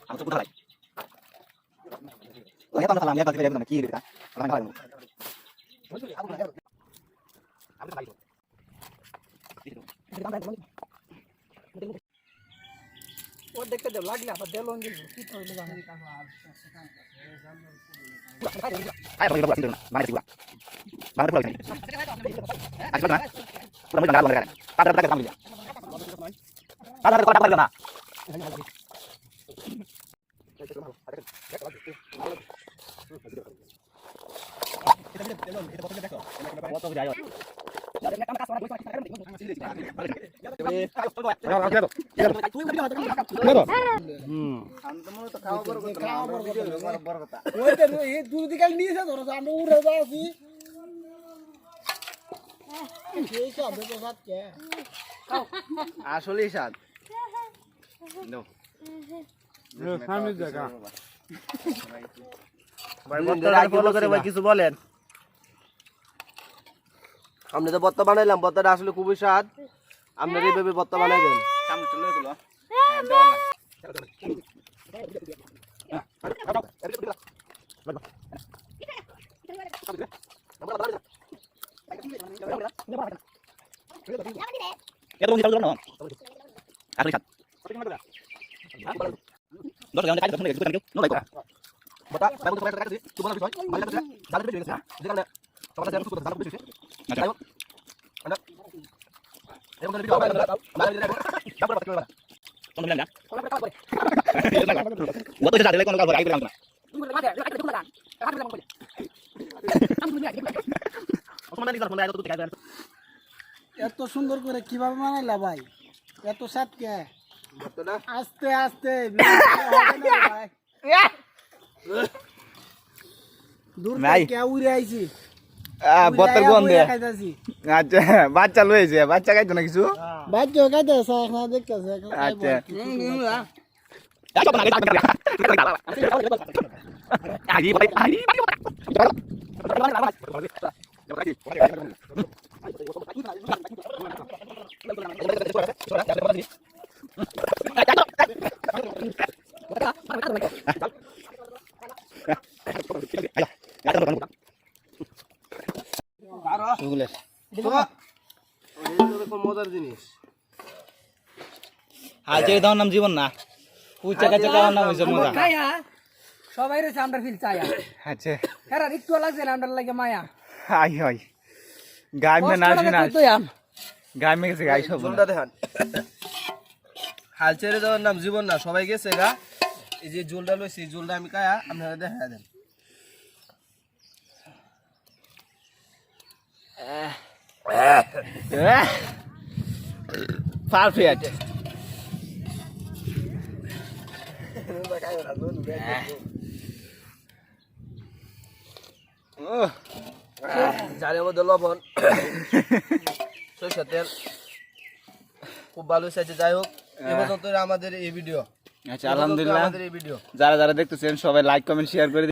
আমি তো কোথায় ওই তো আমরা সালাম ইয়া করতে কি রে আমরা খাবো ও দেখতে দাও লাগলে আবার দেলন দিল কি হইলো জানো আয় বড় বড় আসিল না মানে দিবা মানে পুরো আইছে আজকে না পুরো মজা লাগা লাগা পাতা পাতা কাম দিয়া পাতা পাতা পাতা না কত যায় আসলে স্বাদ কিছু বলেন আপনি তো বত্তা বানাইলাম বত্তাটা আসলে খুবই স্বাদ আপনার এইভাবে বত্তা বানাইবেন এত সুন্দর করে কিভাবে বানাইলা ভাই এত স্বাদ কে আস্তে আস্তে দূর থেকে উড়ে আইছি বত্তার গন্ধে আচ্ছা বাচ্চা লয়েছে বাচ্চা খাইতো না কিছু বাচ্চা খাইতেছে এখন দেখতেছে আচ্ছা মজার জিনিস আজকে দাও নাম জীবন না উচ্চা কাছে দাও নাম হইছে মজা সবাই রে আমরা ফিল চাই আচ্ছা হেরা একটু লাগছে না আমরা লাগে মায়া আই হয় গায় মে নাচ নাচ গায় মে গেছে গাই সব জুলটা দেখান হাল ছেড়ে দেওয়ার নাম জীবন না সবাই গেছে গা এই যে জুলটা লইছি জুলটা আমি কায়া আপনারা দেখা দেন পারফেক্ট জালের মধ্যে লবণ সরিষার তেল খুব ভালো হয়েছে যাই হোক এই পর্যন্ত আমাদের এই ভিডিও আচ্ছা আলহামদুলিল্লাহ আমাদের এই ভিডিও যারা যারা দেখতেছেন সবাই লাইক কমেন্ট শেয়ার করে